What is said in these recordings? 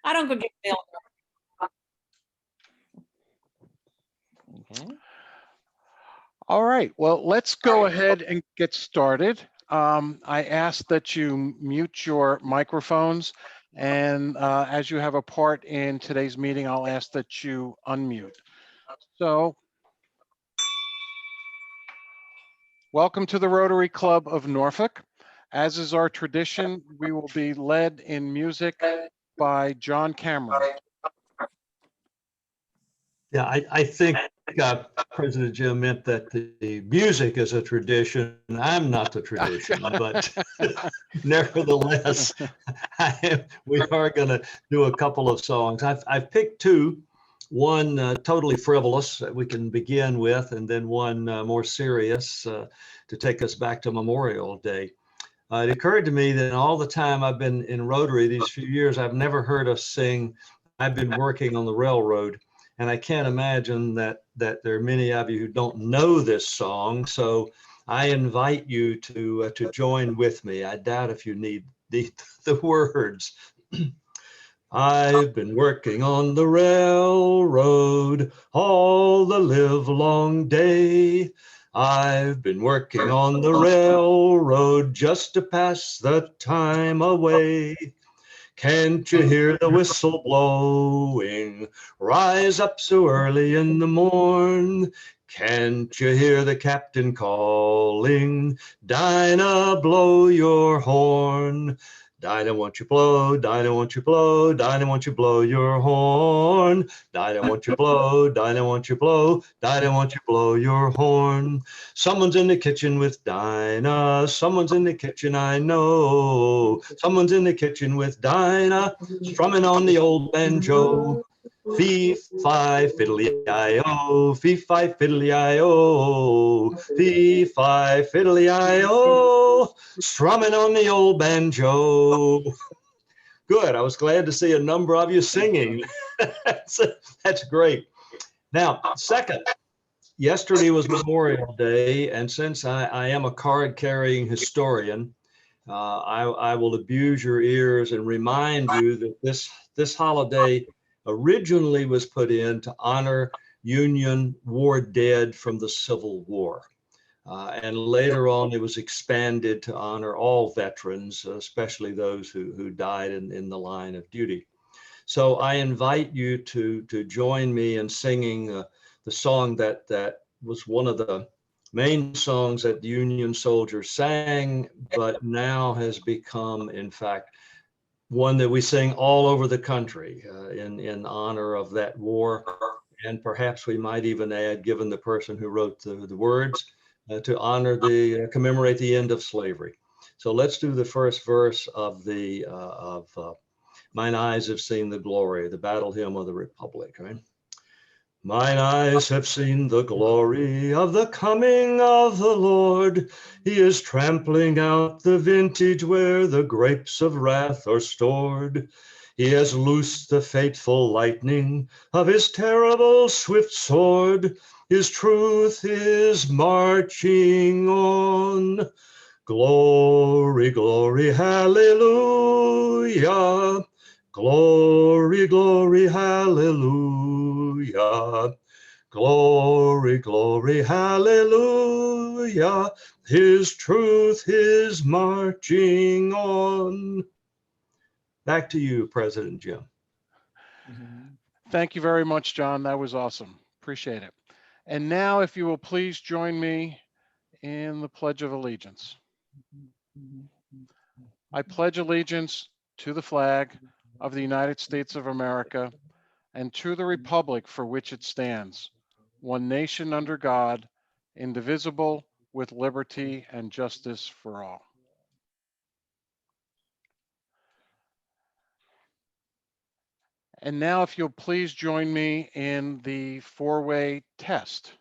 I don't go get mail. Okay. All right, well, let's go ahead and get started. I ask that you mute your microphones, and as you have a part in today's meeting, I'll ask that you unmute. So, welcome to the Rotary Club of Norfolk. As is our tradition, we will be led in music by John Cameron. Yeah, I think President Jim meant that the music is a tradition. I'm not the tradition, but nevertheless, we are going to do a couple of songs. I've picked two, one totally frivolous that we can begin with, and then one more serious to take us back to Memorial Day. It occurred to me that in all the time I've been in Rotary these few years, I've never heard us sing "I've Been Working on the Railroad." And I can't imagine that there are many of you who don't know this song. So I invite you to join with me. I doubt if you need the words. I've been working on the railroad all the livelong day. I've been working on the railroad just to pass the time away. Can't you hear the whistle blowing? Rise up so early in the morn. Can't you hear the captain calling? Dinah, blow your horn. Dinah, won't you blow? Dinah, won't you blow? Dinah, won't you blow your horn? Dinah, won't you blow? Dinah, won't you blow? Dinah, won't you blow your horn? Someone's in the kitchen with Dinah. Someone's in the kitchen, I know. Someone's in the kitchen with Dinah, strumming on the old banjo. Fee-fi, fiddly-I-o, fee-fi, fiddly-I-o, fee-fi, fiddly-I-o, strumming on the old banjo. Good, I was glad to see a number of you singing. That's great. Now, second, yesterday was Memorial Day, and since I am a card-carrying historian, I will abuse your ears and remind you that this holiday originally was put in to honor Union war dead from the Civil War. And later on, it was expanded to honor all veterans, especially those who died in the line of duty. So I invite you to join me in singing the song that was one of the main songs that the Union soldiers sang, but now has become, in fact, one that we sing all over the country in honor of that war. And perhaps we might even add, given the person who wrote the words, to honor commemorate the end of slavery. So let's do the first verse of Mine Eyes Have Seen the Glory, the battle hymn of the Republic, right? Mine eyes have seen the glory of the coming of the Lord. He is trampling out the vintage where the grapes of wrath are stored. He has loosed the fateful lightning of his terrible swift sword. His truth is marching on. Glory, glory, hallelujah. Glory, glory, hallelujah. Glory, glory, hallelujah. His truth is marching on. Back to you, President Jim. Thank you very much, John. That was awesome. Appreciate it. And now, if you will please join me in the Pledge of Allegiance. I pledge allegiance to the flag of the United States of America and to the republic for which it stands, one nation under God, indivisible, with liberty and justice for all. And now, if you'll please join me in the four-way test.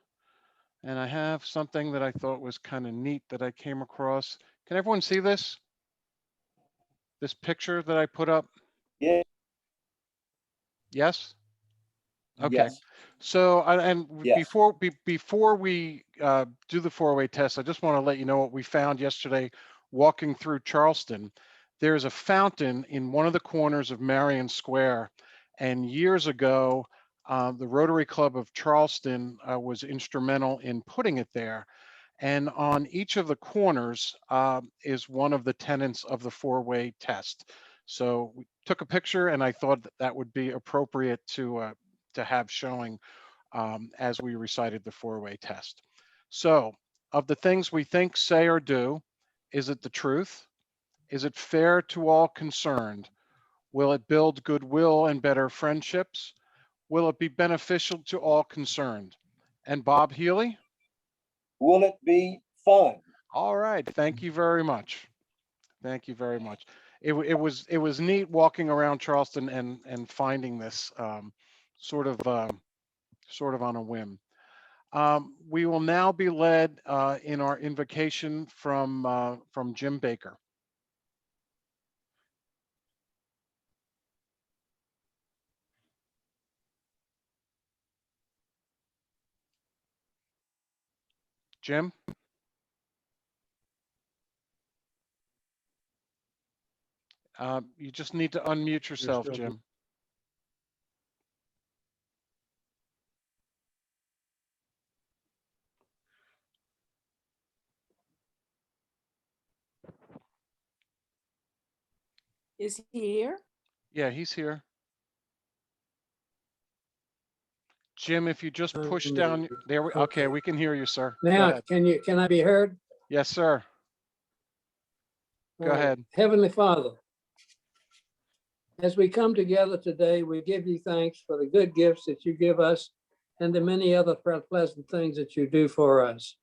And I have something that I thought was kind of neat that I came across. Can everyone see this? This picture that I put up? Yeah. Yes? Okay. Yes. So, Yes. before we do the four-way test, I just want to let you know what we found yesterday walking through Charleston. there's a fountain in one of the corners of Marion Square. And years ago, the Rotary Club of Charleston was instrumental in putting it there. And on each of the corners is one of the tenets of the four-way test. So we took a picture, and I thought that would be appropriate to have showing as we recited the four-way test. So, of the things we think, say, or do, is it the truth? Is it fair to all concerned? Will it build goodwill and better friendships? Will it be beneficial to all concerned? And Bob Healy? Will it be fun? All right, thank you very much. Thank you very much. It was neat walking around Charleston and finding this sort of sort of on a whim. We will now be led in our invocation from Jim Baker. Jim? You just need to unmute yourself, Jim. Is he here? Yeah, he's here. Jim, if you just push down there, okay, we can hear you, sir. Go Now, ahead. can I be heard? Yes, sir. Go All right. ahead. Heavenly Father, as we come together today, we give you thanks for the good gifts that you give us and the many other pleasant things that you do for us.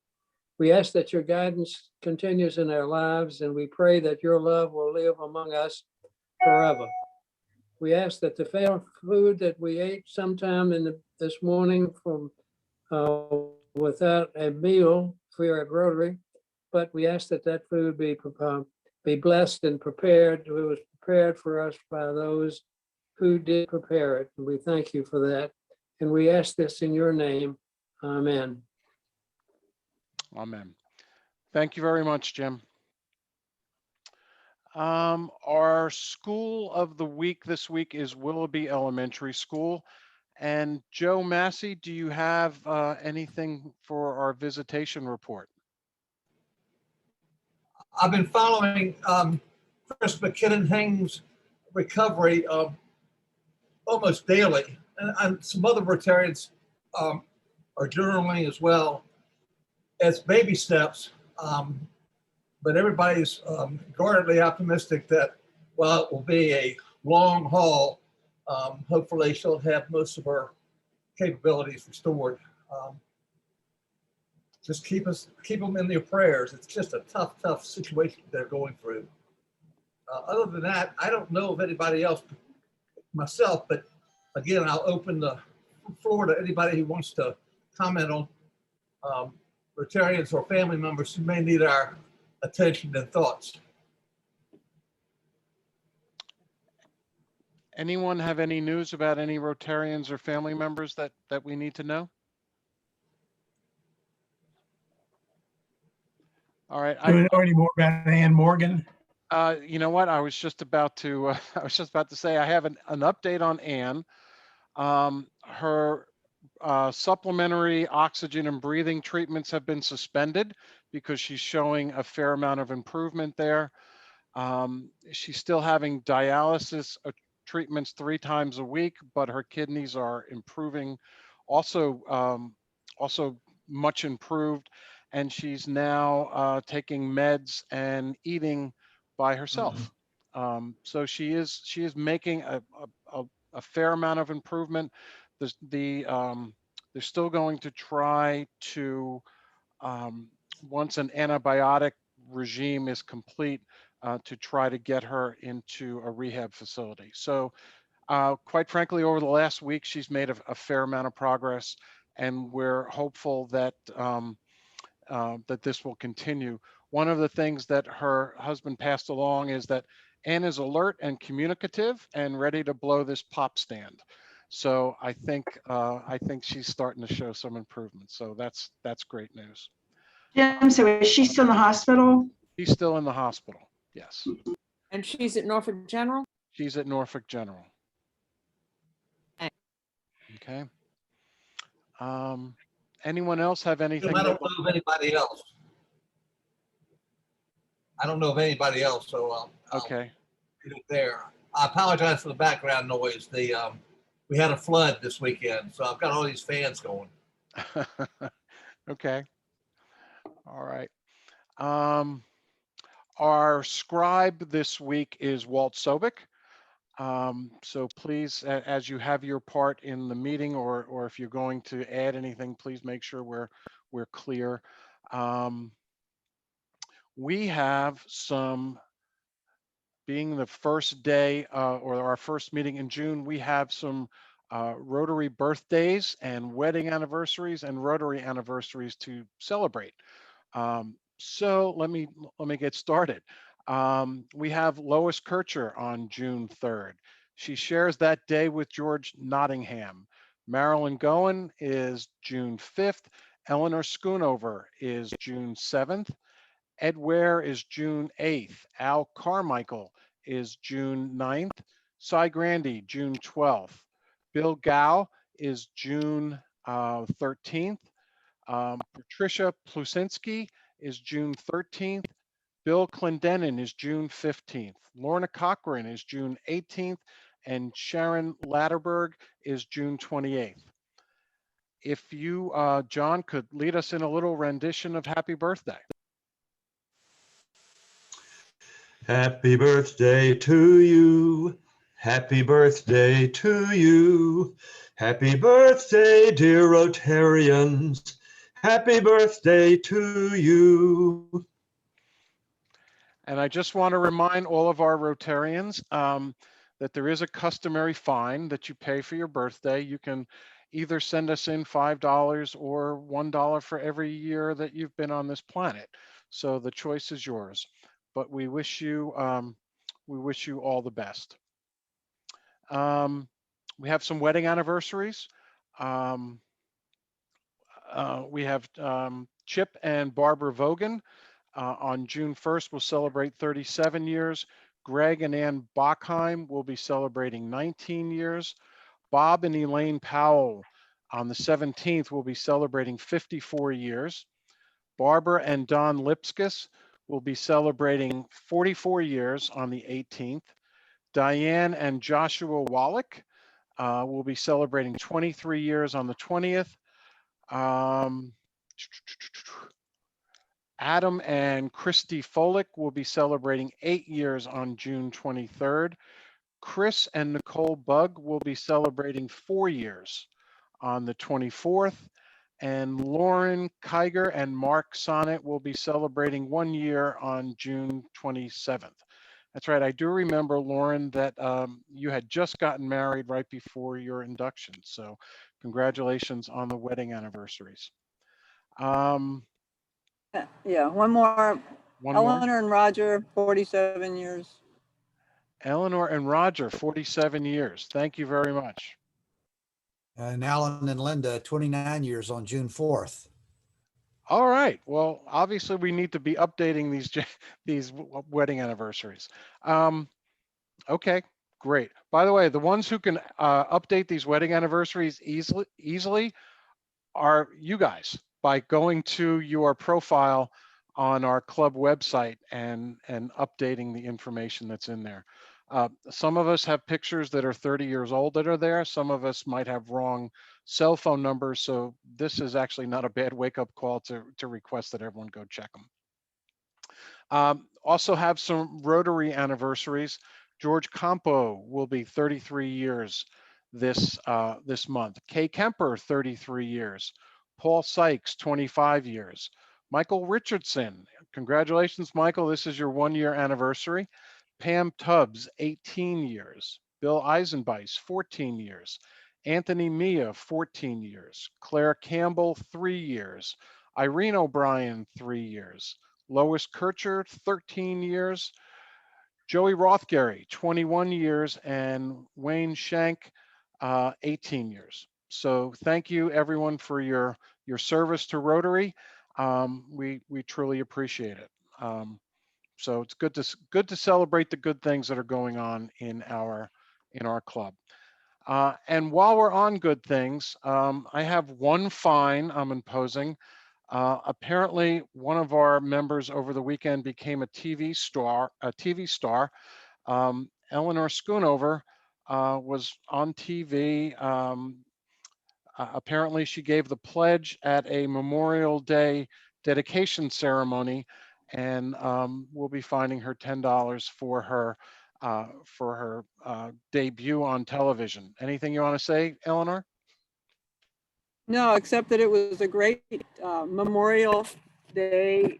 We ask that your guidance continues in our lives, and we pray that your love will live among us forever. We ask that the food that we ate sometime this morning from without a meal for at Rotary, but we ask that that food be blessed and prepared. It was prepared for us by those who did prepare it. And we thank you for that. And we ask this in your name. Amen. Amen. Thank you very much, Jim. Our school of the week this week is Willoughby Elementary School. And Joe Massey, do you have anything for our visitation report? I've been following Chris McKinnon-Hang's recovery almost daily, and some other Rotarians are journaling as well as baby steps. But everybody's guardedly optimistic that while it will be a long haul, hopefully she'll have most of her capabilities restored. Just keep them in your prayers. It's just a tough situation they're going through. Other than that, I don't know of anybody else myself, but again, I'll open the floor to anybody who wants to comment on Rotarians or family members who may need our attention and thoughts. Anyone have any news about any Rotarians or family members that we need to know? All right. Do we know any more about Ann Morgan? You know what? I was just about to say I have an update on Ann. Her supplementary oxygen and breathing treatments have been suspended because she's showing a fair amount of improvement there. She's still having dialysis treatments 3 times a week, but her kidneys are improving, also much improved, and she's now taking meds and eating by herself. So she is making a fair amount of improvement. They're still going to try to, once an antibiotic regime is complete, to try to get her into a rehab facility. So quite frankly, over the last week, she's made a fair amount of progress, and we're hopeful that that this will continue. One of the things that her husband passed along is that Ann is alert and communicative and ready to blow this pop stand. So I think she's starting to show some improvement. So that's great news. Jim, so is she still in the hospital? She's still in the hospital. Yes. And she's at Norfolk General? She's at Norfolk General. Thanks. Okay. Anyone else have anything? I they don't know of anybody else. I don't know of anybody else, so I'll Okay. leave it there. I apologize for the background noise. We had a flood this weekend, so I've got all these fans going. Okay. All right. Our scribe this week is Walt Sobek. So please, as you have your part in the meeting, or if you're going to add anything, please make sure we're clear. We have some, being the first day or our first meeting in June, we have some Rotary birthdays and wedding anniversaries and Rotary anniversaries to celebrate. So let me get started. We have Lois Kircher on June 3rd. She shares that day with George Nottingham. Marilyn Goen is June 5th. Eleanor Schoonover is June 7th. Ed Ware is June 8th. Al Carmichael is June 9th. Cy Grandy, June 12th. Bill Gow is June 13th. Patricia Plusinski is June 13th. Bill Clendenin is June 15th. Lorna Cochran is June 18th. And Sharon Latterberg is June 28th. If you, John, could lead us in a little rendition of Happy Birthday. Happy birthday to you. Happy birthday to you. Happy birthday, dear Rotarians. Happy birthday to you. And I just want to remind all of our Rotarians that there is a customary fine that you pay for your birthday. You can either send us in $5 or $1 for every year that you've been on this planet. So the choice is yours. But we wish you all the best. We have some wedding anniversaries. We have Chip and Barbara Vogan. On June 1st, we'll celebrate 37 years. Greg and Ann Bachheim will be celebrating 19 years. Bob and Elaine Powell on the 17th will be celebrating 54 years. Barbara and Don Lipskis will be celebrating 44 years on the 18th. Diane and Joshua Wallach will be celebrating 23 years on the 20th. Adam and Christy Folick will be celebrating 8 years on June 23rd. Chris and Nicole Bugg will be celebrating 4 years on the 24th. And Lauren Kiger and Mark Sonnet will be celebrating 1 year on June 27th. That's right. I do remember, Lauren, that you had just gotten married right before your induction. So congratulations on the wedding anniversaries. Yeah, one more. One more. Eleanor and Roger, 47 years. Eleanor and Roger, 47 years. Thank you very much. And Alan and Linda, 29 years on June 4th. All right. Well, obviously we need to be updating these wedding anniversaries. Okay, great. By the way, the ones who can update these wedding anniversaries easily are you guys, by going to your profile on our club website and updating the information that's in there. Some of us have pictures that are 30 years old that are there. Some of us might have wrong cell phone numbers. So this is actually not a bad wake-up call to request that everyone go check them. Also have some Rotary anniversaries. George Campo will be 33 years this month. Kay Kemper, 33 years. Paul Sykes, 25 years. Michael Richardson, congratulations, Michael. This is your 1-year anniversary. Pam Tubbs, 18 years. Bill Eisenbeis, 14 years. Anthony Mia, 14 years. Claire Campbell, 3 years. Irene O'Brien, 3 years. Lois Kircher, 13 years. Joey Rothgary, 21 years. And Wayne Shank, 18 years. So thank you everyone for your service to Rotary. We truly appreciate it. So it's good to celebrate the good things that are going on in our club. And while we're on good things, I have one fine I'm imposing. Apparently, one of our members over the weekend became a TV star. Eleanor Schoonover was on TV. Apparently, she gave the pledge at a Memorial Day dedication ceremony, and we'll be fining her $10 for her debut on television. Anything you want to say, Eleanor? No, except that it was a great Memorial Day,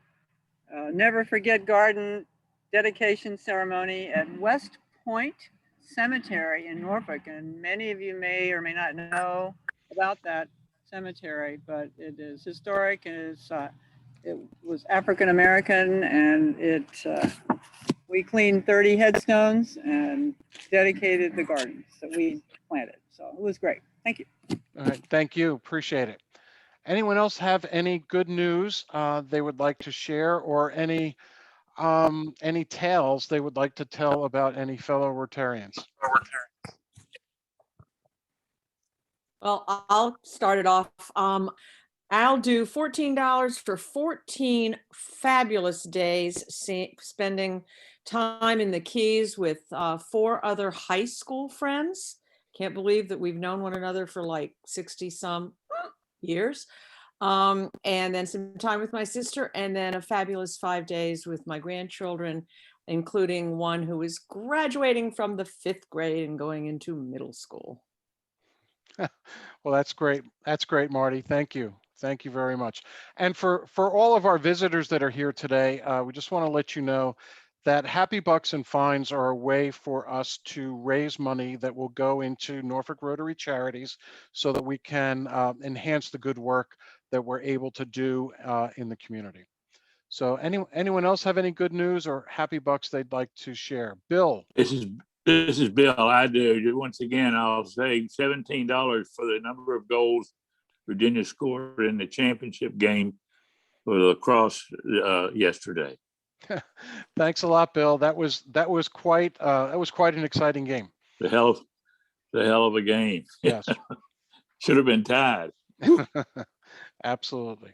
never forget garden dedication ceremony at West Point Cemetery in Norfolk. And many of you may or may not know about that cemetery, but it is historic and it was African American, and we cleaned 30 headstones and dedicated the gardens that we planted. So it was great. Thank you. All right, thank you, appreciate it. Anyone else have any good news they would like to share, or any tales they would like to tell about any fellow Rotarians? Well, I'll start it off. I'll do $14 for 14 fabulous days spending time in the Keys with 4 other high school friends. Can't believe that we've known one another for like 60 some years. And then some time with my sister, and then a fabulous 5 days with my grandchildren, including one who is graduating from the 5th grade and going into middle school. Well, that's great. That's great, Marty. Thank you. Thank you very much. And for all of our visitors that are here today, we just want to let you know that Happy Bucks and Fines are a way for us to raise money that will go into Norfolk Rotary charities so that we can enhance the good work that we're able to do in the community. So anyone else have any good news or Happy Bucks they'd like to share? Bill. This is Bill. I do. Once again, I'll say $17 for the number of goals Virginia scored in the championship game for lacrosse yesterday. Thanks a lot, Bill. That was quite an exciting game. The hell of a game. Yes. Should have been tied. Absolutely.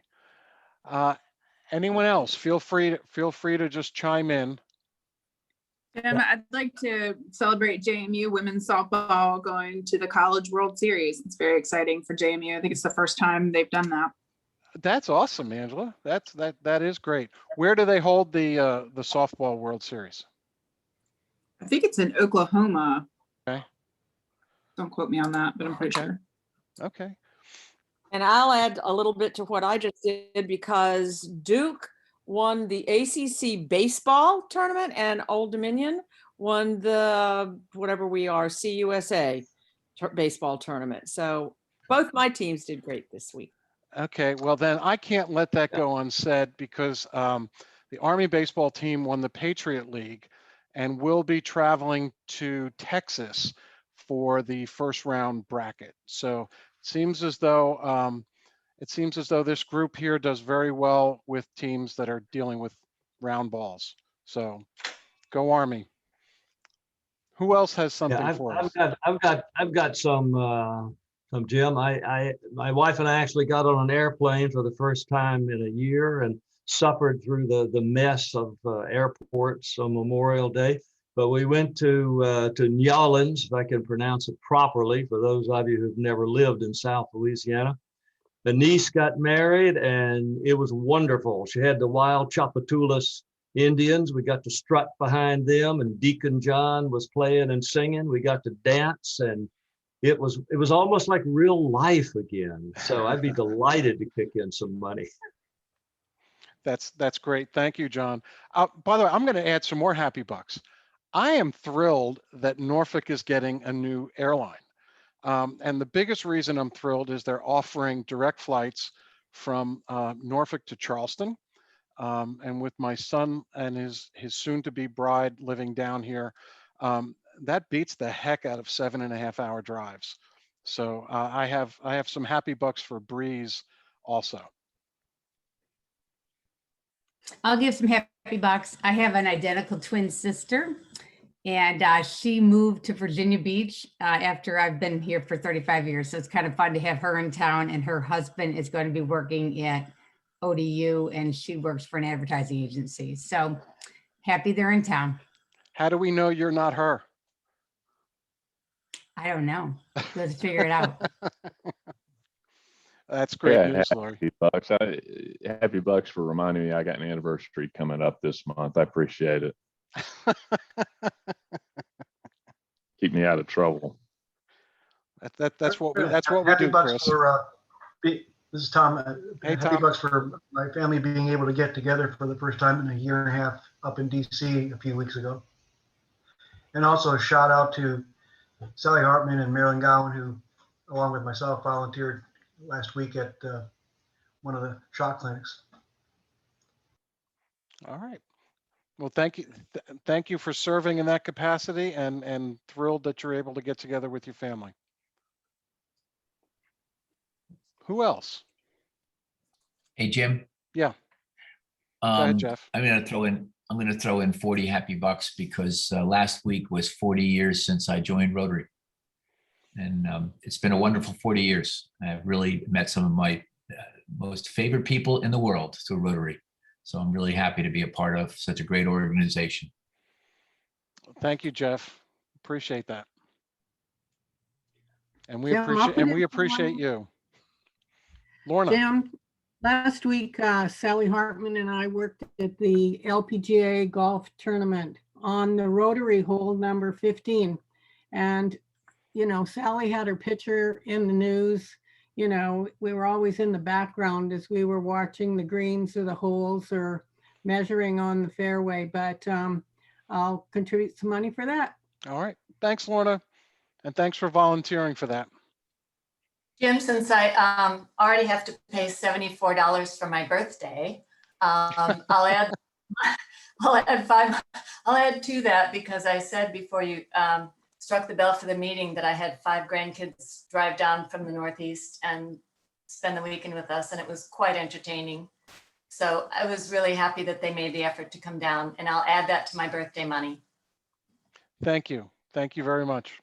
Anyone else? Feel free to just chime in. I'd like to celebrate JMU women's softball going to the College World Series. It's very exciting for JMU. I think it's the first time they've done that. That's awesome, Angela. That is great. Where do they hold the softball World Series? I think it's in Oklahoma. Okay. Don't quote me on that, but I'm pretty sure. Okay. And I'll add a little bit to what I just did, because Duke won the ACC baseball tournament and Old Dominion won the CUSA baseball tournament. So both my teams did great this week. Okay, well then I can't let that go unsaid, because the Army baseball team won the Patriot League and will be traveling to Texas for the first round bracket. So it seems as though this group here does very well with teams that are dealing with round balls. So go Army. Who else has something for us? I've got some Jim. My wife and I actually got on an airplane for the first time in a year and suffered through the mess of airports on Memorial Day. But we went to New Orleans, if I can pronounce it properly, for those of you who've never lived in South Louisiana. The niece got married, and it was wonderful. She had the wild Chapatoulas Indians. We got to strut behind them, and Deacon John was playing and singing. We got to dance, and it was almost like real life again. So I'd be delighted to kick in some money. That's great. Thank you, John. By the way, I'm going to add some more Happy Bucks. I am thrilled that Norfolk is getting a new airline. And the biggest reason I'm thrilled is they're offering direct flights from Norfolk to Charleston. And with my son and his soon-to-be bride living down here, that beats the heck out of 7.5-hour drives. So I have some Happy Bucks for Breeze also. I'll give some happy bucks. I have an identical twin sister, and she moved to Virginia Beach after I've been here for 35 years. So it's kind of fun to have her in town, and her husband is going to be working at ODU, and she works for an advertising agency. So happy they're in town. How do we know you're not her? I don't know. Let's figure it out. That's great Yeah, news, Lori. happy bucks for reminding me I got an anniversary coming up this month. I appreciate it. Keep me out of trouble. That's what we Happy do, bucks Chris. for, this is Tom. Hey, Happy Tom. bucks for my family being able to get together for the first time in a year and a half up in DC a few weeks ago. And also a shout out to Sally Hartman and Marilyn Gowan, who, along with myself, volunteered last week at one of the shock clinics. All right. Well, thank you. Thank you for serving in that capacity, and thrilled that you're able to get together with your family. Who else? Hey, Jim. Yeah. Go ahead, Jeff. I'm going to throw in 40 happy bucks because last week was 40 years since I joined Rotary. And it's been a wonderful 40 years. I've really met some of my most favorite people in the world through Rotary. So I'm really happy to be a part of such a great organization. Thank you, Jeff. Appreciate that. And we Jim, appreciate you. Lorna. Jim, last week, Sally Hartman and I worked at the LPGA golf tournament on the Rotary hole number 15. And, you know, Sally had her picture in the news. You know, we were always in the background as we were watching the greens or the holes or measuring on the fairway, but I'll contribute some money for that. All right. Thanks, Lorna. And thanks for volunteering for that. Jim, since I already have to pay $74 for my birthday, I'll add to that because I said before you struck the bell for the meeting that I had 5 grandkids drive down from the Northeast and spend the weekend with us, and it was quite entertaining. So I was really happy that they made the effort to come down, and I'll add that to my birthday money. Thank you. Thank you very much.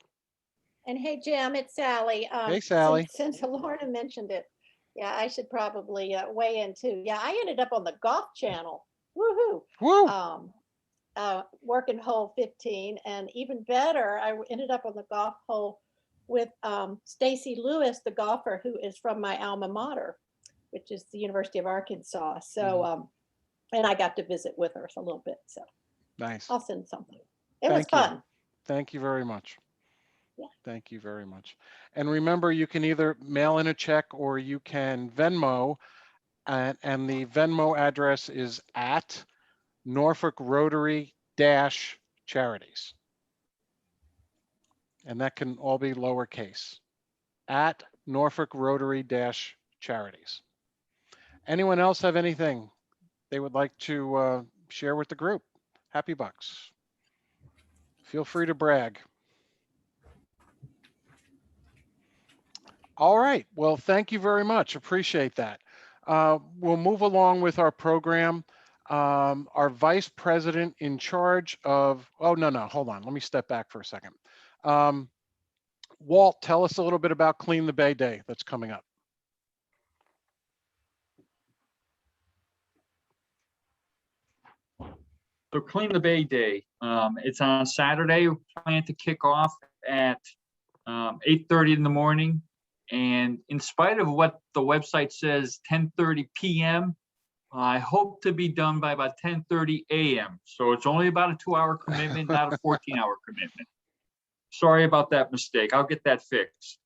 And hey, Jim, it's Sally. Hey, Sally. Since Lorna mentioned it, yeah, I should probably weigh in too. Yeah, I ended up on the Golf Channel. Woohoo! Woo! Working hole 15, and even better, I ended up on the golf hole with Stacy Lewis, the golfer who is from my alma mater, which is the University of Arkansas. So, and I got to visit with her a little bit. So nice. I'll send something. It was fun. Thank you very much. Yeah. Thank you very much. And remember, you can either mail in a check or you can Venmo, and the Venmo address is at Norfolk Rotary Charities. And that can all be lowercase, at Norfolk Rotary Charities. Anyone else have anything they would like to share with the group? Happy bucks. Feel free to brag. All right. Well, thank you very much. Appreciate that. We'll move along with our program. Our vice president in charge of, hold on. Let me step back for a second. Walt, tell us a little bit about Clean the Bay Day that's coming up. So Clean the Bay Day, it's on Saturday. We plan to kick off at 8:30 in the morning. And in spite of what the website says, 10:30 p.m., I hope to be done by about 10:30 a.m. So it's only about a 2-hour commitment, not a 14-hour commitment. Sorry about that mistake. I'll get that fixed.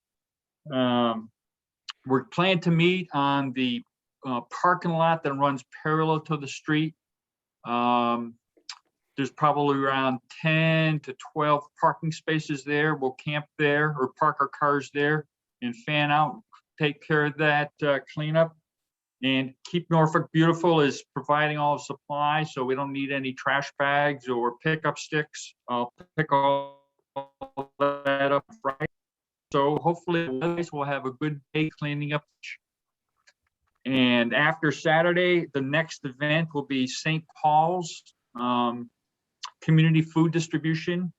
We're planning to meet on the parking lot that runs parallel to the street. There's probably around 10 to 12 parking spaces there. We'll camp there or park our cars there and fan out, take care of that cleanup. And Keep Norfolk Beautiful is providing all the supplies, so we don't need any trash bags or pickup sticks. I'll pick all that up right. So hopefully we'll have a good day cleaning up. And after Saturday, the next event will be St. Paul's community food distribution.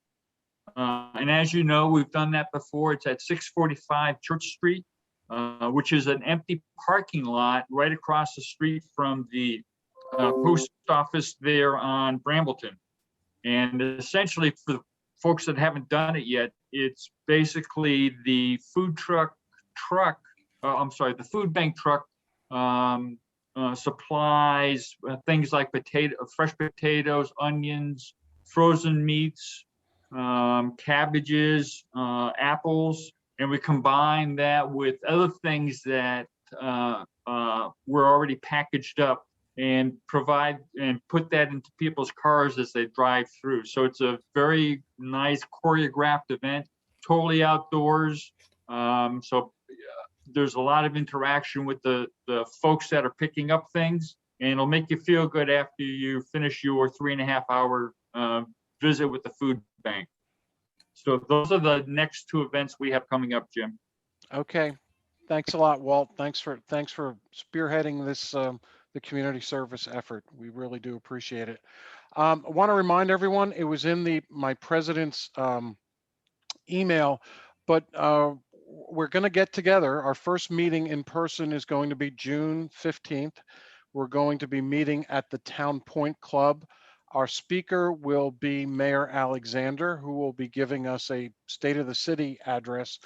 And as you know, we've done that before. It's at 645 Church Street, which is an empty parking lot right across the street from the post office there on Brambleton. And essentially, for the folks that haven't done it yet, it's basically the food the food bank truck supplies things like fresh potatoes, onions, frozen meats, cabbages, apples, and we combine that with other things that were already packaged up and provide and put that into people's cars as they drive through. So it's a very nice choreographed event, totally outdoors. There's a lot of interaction with the folks that are picking up things, and it'll make you feel good after you finish your 3.5 hour visit with the food bank. So those are the next two events we have coming up, Jim. Okay, thanks a lot, Walt. Thanks for spearheading this the community service effort. We really do appreciate it. I want to remind everyone, it was in my president's email, but we're going to get together. Our first meeting in person is going to be June 15th. We're going to be meeting at the Town Point Club. Our speaker will be Mayor Alexander, who will be giving us a State of the City address.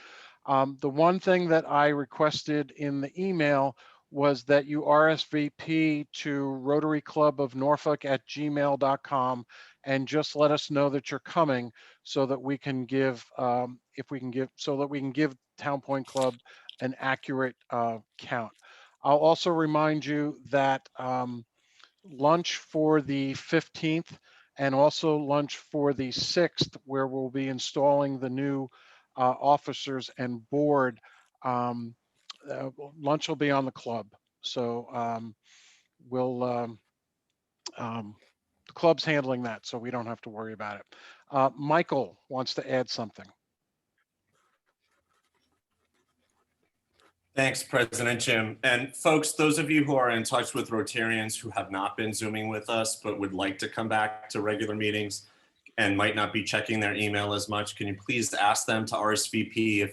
The one thing that I requested in the email was that you RSVP to Rotary Club of Norfolk at gmail.com and just let us know that you're coming so that we can give, so that we can give Town Point Club an accurate count. I'll also remind you that lunch for the 15th and also lunch for the 6th, where we'll be installing the new officers and board. Lunch will be on the club. So the club's handling that, so we don't have to worry about it. Michael wants to add something. Thanks, President Jim. And folks, those of you who are in touch with Rotarians who have not been Zooming with us, but would like to come back to regular meetings and might not be checking their email as much, can you please ask them to RSVP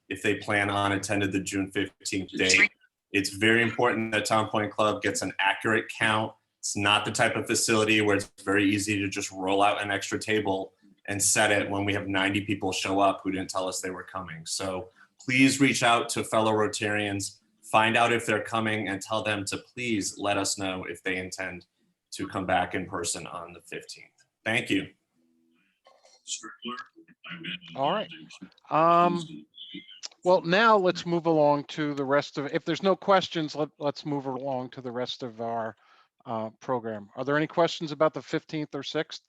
if they plan on attending the June 15th date? It's very important that Town Point Club gets an accurate count. It's not the type of facility where it's very easy to just roll out an extra table and set it when we have 90 people show up who didn't tell us they were coming. So please reach out to fellow Rotarians, find out if they're coming, and tell them to please let us know if they intend to come back in person on the 15th. Thank you. All right. Well, now let's move along to the rest of, if there's no questions, let's move along to the rest of our program. Are there any questions about the 15th or 6th?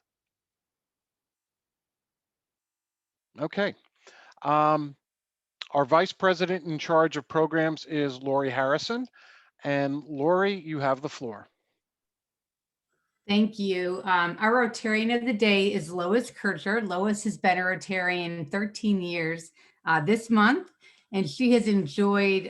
Okay. Our Vice President in charge of programs is Lori Harrison. And Lori, you have the floor. Thank you. Our Rotarian of the day is Lois Kircher. Lois has been a Rotarian 13 years this month, and she has enjoyed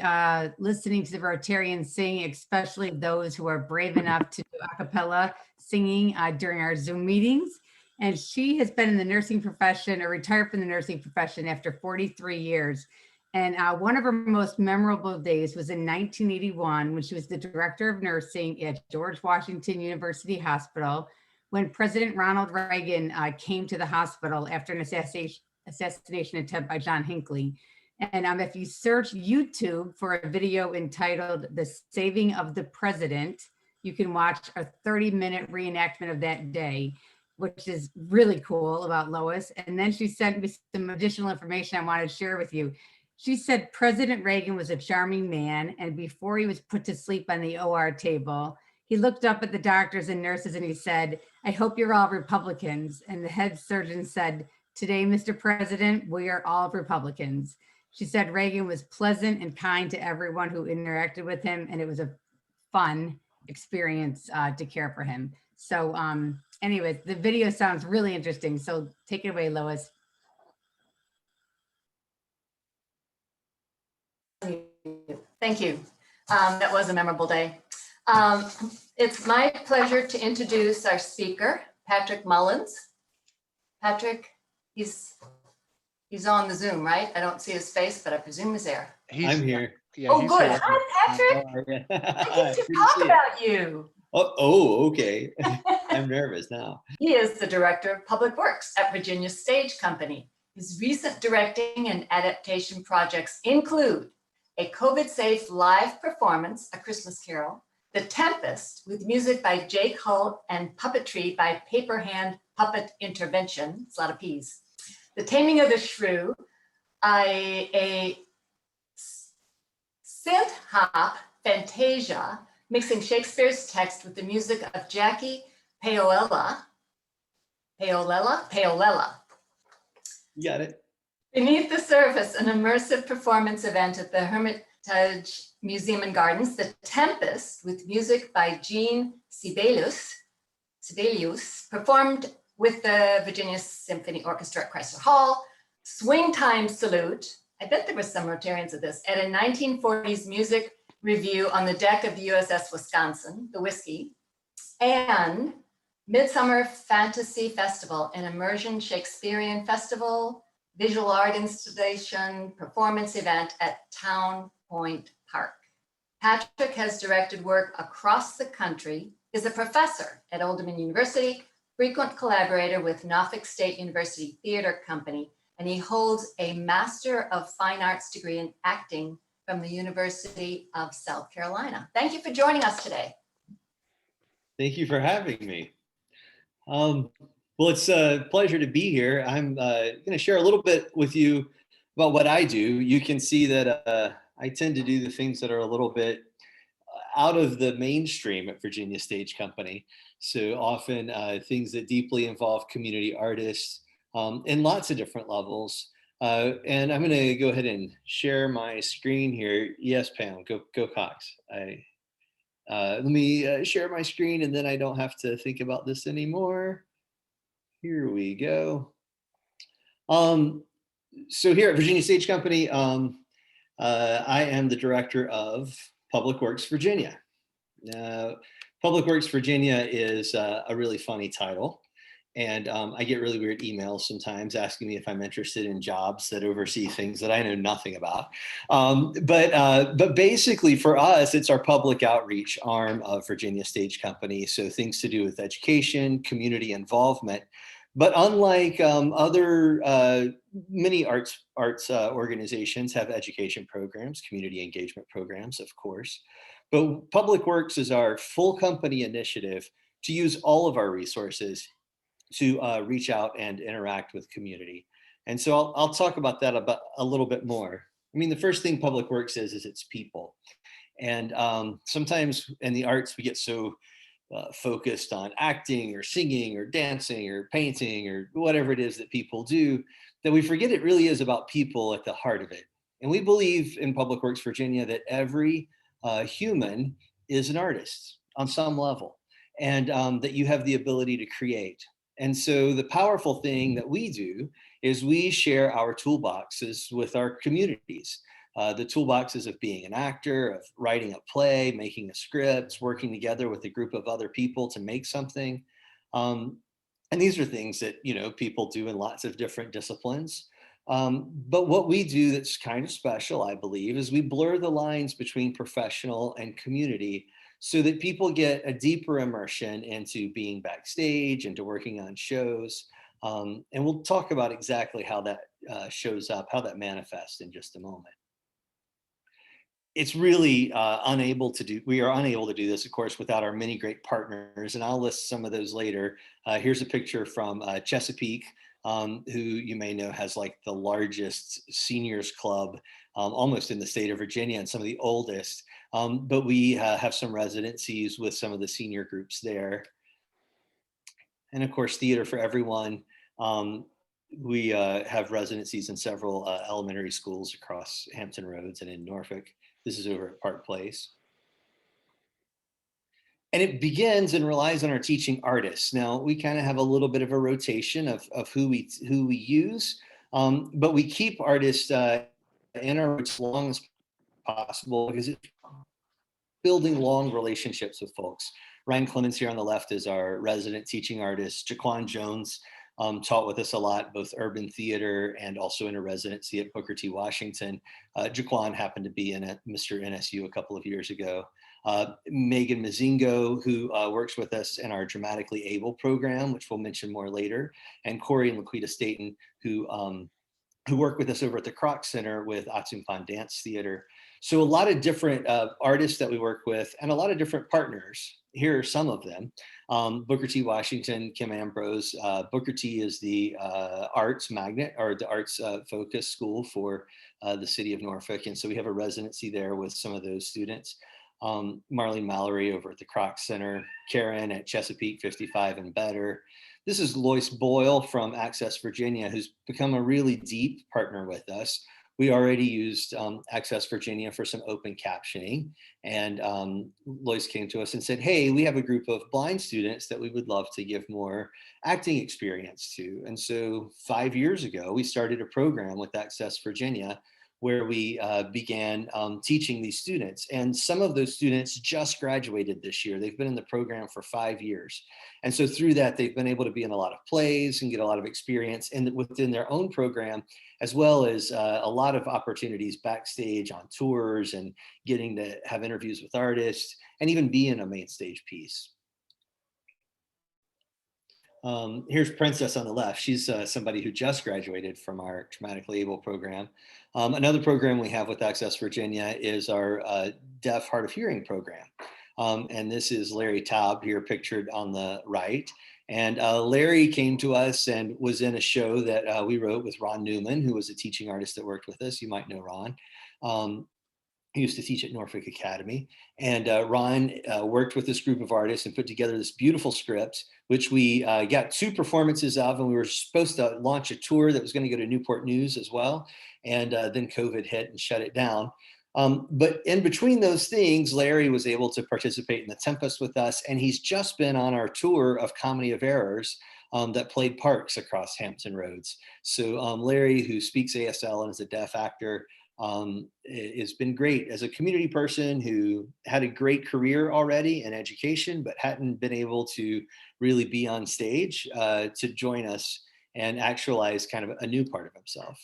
listening to the Rotarians sing, especially those who are brave enough to do a cappella singing during our Zoom meetings. And she has been in the nursing profession, or retired from the nursing profession after 43 years. And one of her most memorable days was in 1981 when she was the director of nursing at George Washington University Hospital, when President Ronald Reagan came to the hospital after an assassination attempt by John Hinckley. And if you search YouTube for a video entitled "The Saving of the President," you can watch a 30-minute reenactment of that day, which is really cool about Lois. And then she sent me some additional information I wanted to share with you. She said President Reagan was a charming man, and before he was put to sleep on the OR table, he looked up at the doctors and nurses and he said, "I hope you're all Republicans." And the head surgeon said, "Today, Mr. President, we are all Republicans." She said Reagan was pleasant and kind to everyone who interacted with him, and it was a fun experience to care for him. So anyways, the video sounds really interesting. So take it away, Lois. Thank you. That was a memorable day. It's my pleasure to introduce our speaker, Patrick Mullins. Patrick, he's on the Zoom, right? I don't see his face, but I presume he's there. I'm here. Yeah, Oh, he's good. here. Hi, Patrick. I get to talk about you. Oh, okay. I'm nervous now. He is the Director of Public Works at Virginia Stage Company. His recent directing and adaptation projects include a COVID-safe live performance, A Christmas Carol, The Tempest, with music by Jake Hull and puppetry by Paper Hand Puppet Intervention, it's a lot of P's, The Taming of the Shrew, a synth hop fantasia, mixing Shakespeare's text with the music of Jackie Paolella. You got it. Beneath the Surface, an immersive performance event at the Hermitage Museum and Gardens, The Tempest, with music by Jean Sibelius, performed with the Virginia Symphony Orchestra at Chrysler Hall, Swing Time Salute, I bet there were some Rotarians of this, at a 1940s music review on the deck of the USS Wisconsin, the Whiskey, and Midsummer Fantasy Festival, an immersion Shakespearean festival, visual art installation, performance event at Town Point Park. Patrick has directed work across the country, is a professor at Old Dominion University, frequent collaborator with Norfolk State University Theater Company, and he holds a Master of Fine Arts degree in acting from the University of South Carolina. Thank you for joining us today. Thank you for having me. Well, it's a pleasure to be here. I'm going to share a little bit with you about what I do. You can see that I tend to do the things that are a little bit out of the mainstream at Virginia Stage Company. So often things that deeply involve community artists in lots of different levels. And I'm going to go ahead and share my screen here. Yes, Pam, go Cox. Let me share my screen and then I don't have to think about this anymore. Here we go. So here at Virginia Stage Company, I am the director of Public Works Virginia. Public Works Virginia is a really funny title. And I get really weird emails sometimes asking me if I'm interested in jobs that oversee things that I know nothing about. But basically for us, it's our public outreach arm of Virginia Stage Company. So things to do with education, community involvement. But unlike other many arts organizations have education programs, community engagement programs, of course. But Public Works is our full company initiative to use all of our resources to reach out and interact with community. And so I'll talk about that a little bit more. I mean, the first thing Public Works is it's people. And sometimes in the arts, we get so focused on acting or singing or dancing or painting or whatever it is that people do, that we forget it really is about people at the heart of it. And we believe in Public Works Virginia that every human is an artist on some level, and that you have the ability to create. And so the powerful thing that we do is we share our toolboxes with our communities. The toolboxes of being an actor, of writing a play, making a script, working together with a group of other people to make something. And these are things that, you know, people do in lots of different disciplines. But what we do that's kind of special, I believe, is we blur the lines between professional and community so that people get a deeper immersion into being backstage, into working on shows. And we'll talk about exactly how that shows up, how that manifests in just a moment. It's really we are unable to do this, of course, without our many great partners, and I'll list some of those later. Here's a picture from Chesapeake, who you may know has like the largest seniors club almost in the state of Virginia and some of the oldest. But we have some residencies with some of the senior groups there. And of course, Theater for Everyone. We have residencies in several elementary schools across Hampton Roads and in Norfolk. This is over at Park Place. And it begins and relies on our teaching artists. Now, we kind of have a little bit of a rotation of who we use, but we keep artists in our roots as long as possible because building long relationships with folks. Ryan Clemens here on the left is our resident teaching artist. Jaquan Jones taught with us a lot, both urban theater and also in a residency at Booker T. Washington. Jaquan happened to be in Mr. NSU a couple of years ago. Megan Mazingo, who works with us in our Dramatically Able program, which we'll mention more later, and Corey and Laquita Staten, who work with us over at the Kroc Center with Atsumpan Dance Theater. So a lot of different artists that we work with and a lot of different partners. Here are some of them. Booker T. Washington, Kim Ambrose. Booker T is the arts magnet or the arts focus school for the city of Norfolk. And so we have a residency there with some of those students. Marlene Mallory over at the Kroc Center, Karen at Chesapeake 55 and Better. This is Lois Boyle from Access Virginia, who's become a really deep partner with us. We already used Access Virginia for some open captioning, and Lois came to us and said, hey, we have a group of blind students that we would love to give more acting experience to. And so 5 years ago, we started a program with Access Virginia where we began teaching these students. And some of those students just graduated this year. They've been in the program for 5 years. And so through that, they've been able to be in a lot of plays and get a lot of experience within their own program, as well as a lot of opportunities backstage on tours and getting to have interviews with artists and even be in a main stage piece. Here's Princess on the left. She's somebody who just graduated from our Dramatically Able program. Another program we have with Access Virginia is our Deaf Hard of Hearing program. And this is Larry Taub here pictured on the right. And Larry came to us and was in a show that we wrote with Ron Newman, who was a teaching artist that worked with us. You might know Ron. He used to teach at Norfolk Academy. And Ron worked with this group of artists and put together this beautiful script, which we got 2 performances of, and we were supposed to launch a tour that was going to go to Newport News as well. And then COVID hit and shut it down. But in between those things, Larry was able to participate in the Tempest with us, and he's just been on our tour of Comedy of Errors that played parks across Hampton Roads. So Larry, who speaks ASL and is a deaf actor, has been great as a community person who had a great career already in education, but hadn't been able to really be on stage to join us and actualize kind of a new part of himself.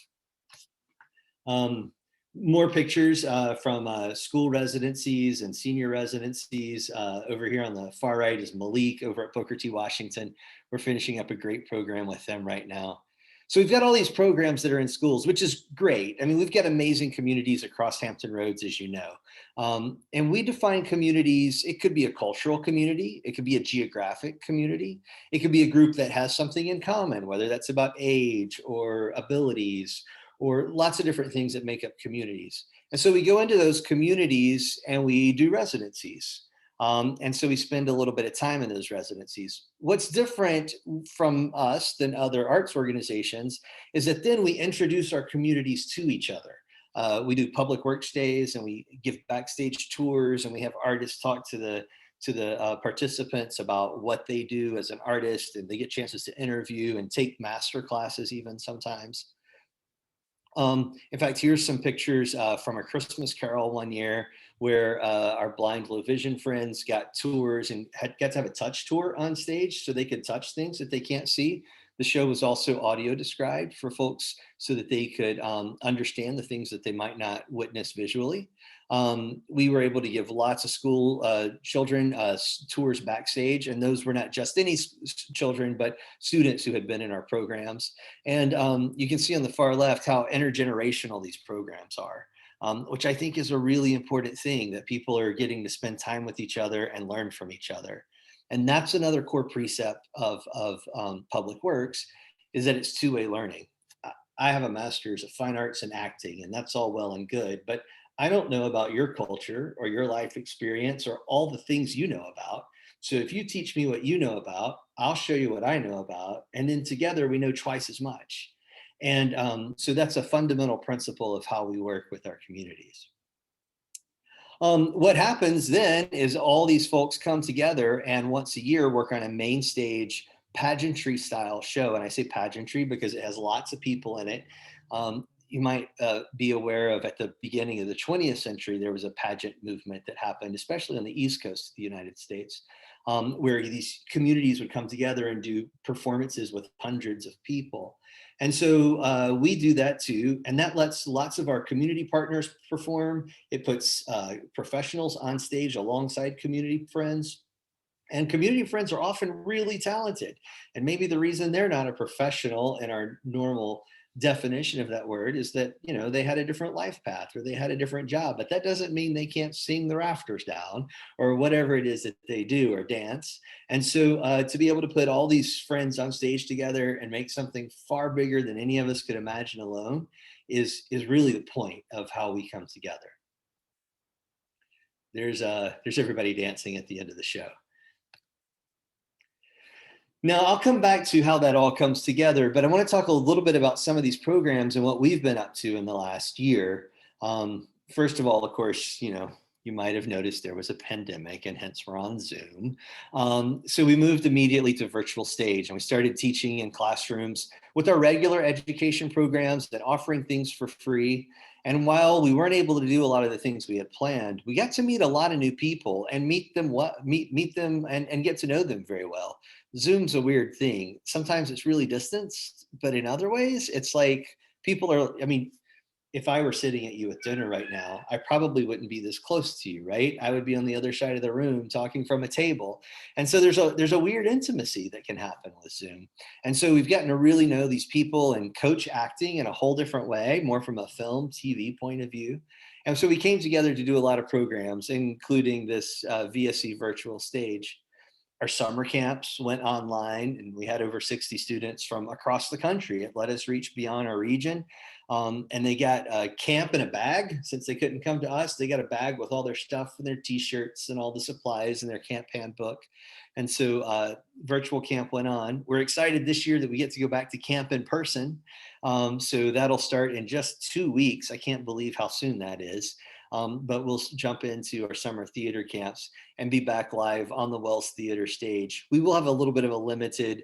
More pictures from school residencies and senior residencies. Over here on the far right is Malik over at Booker T. Washington. We're finishing up a great program with them right now. So we've got all these programs that are in schools, which is great. I mean, we've got amazing communities across Hampton Roads, as you know. And we define communities, it could be a cultural community, it could be a geographic community, it could be a group that has something in common, whether that's about age or abilities, or lots of different things that make up communities. And so we go into those communities and we do residencies. And so we spend a little bit of time in those residencies. What's different from us than other arts organizations is that then we introduce our communities to each other. We do public works days and we give backstage tours and we have artists talk to the participants about what they do as an artist, and they get chances to interview and take master classes even sometimes. In fact, here's some pictures from a Christmas Carol one year where our blind low vision friends got tours and got to have a touch tour on stage so they could touch things that they can't see. The show was also audio described for folks so that they could understand the things that they might not witness visually. We were able to give lots of school children tours backstage, and those were not just any children, but students who had been in our programs. And you can see on the far left how intergenerational these programs are, which I think is a really important thing, that people are getting to spend time with each other and learn from each other. And that's another core precept of public works, is that it's two-way learning. I have a master's of fine arts and acting, and that's all well and good, but I don't know about your culture or your life experience or all the things you know about. So if you teach me what you know about, I'll show you what I know about, and then together we know twice as much. And so that's a fundamental principle of how we work with our communities. What happens then is all these folks come together and once a year work on a main stage pageantry style show. And I say pageantry because it has lots of people in it. you might be aware of at the beginning of the 20th century, there was a pageant movement that happened, especially on the East Coast of the United States, where these communities would come together and do performances with hundreds of people. And so we do that too. And that lets lots of our community partners perform. It puts professionals on stage alongside community friends. And community friends are often really talented. And maybe the reason they're not a professional in our normal definition of that word is that, you know, they had a different life path or they had a different job, but that doesn't mean they can't sing the rafters down or whatever it is that they do or dance. And so to be able to put all these friends on stage together and make something far bigger than any of us could imagine alone is really the point of how we come together. There's everybody dancing at the end of the show. Now, I'll come back to how that all comes together, but I want to talk a little bit about some of these programs and what we've been up to in the last year. First of all, of course, you know, you might have noticed there was a pandemic and hence we're on Zoom. So we moved immediately to virtual stage and we started teaching in classrooms with our regular education programs and offering things for free. And while we weren't able to do a lot of the things we had planned, we got to meet a lot of new people and meet them and get to know them very well. Zoom's a weird thing. Sometimes it's really distanced, but in other ways, it's like people are, I mean, if I were sitting at you at dinner right now, I probably wouldn't be this close to you, right? I would be on the other side of the room talking from a table. And so there's a weird intimacy that can happen with Zoom. And so we've gotten to really know these people and coach acting in a whole different way, more from a film, TV point of view. And so we came together to do a lot of programs, including this VSE virtual stage. Our summer camps went online and we had over 60 students from across the country. It let us reach beyond our region. And they got a camp in a bag. Since they couldn't come to us, they got a bag with all their stuff and their t-shirts and all the supplies and their camp handbook. And so virtual camp went on. We're excited this year that we get to go back to camp in person. So that'll start in just 2 weeks. I can't believe how soon that is. But we'll jump into our summer theater camps and be back live on the Wells Theater stage. We will have a little bit of a limited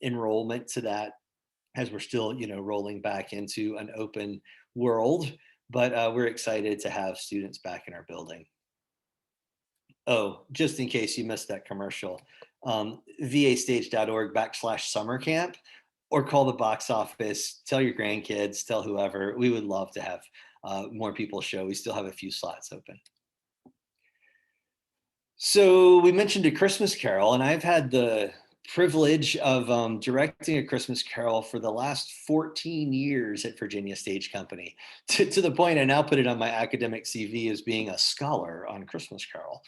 enrollment to that as we're still, you know, rolling back into an open world, but we're excited to have students back in our building. Oh, just in case you missed that commercial, vastage.org/summer camp, or call the box office, tell your grandkids, tell whoever. We would love to have more people show. We still have a few slots open. So we mentioned A Christmas Carol, and I've had the privilege of directing A Christmas Carol for the last 14 years at Virginia Stage Company, to the point I now put it on my academic CV as being a scholar on Christmas Carol,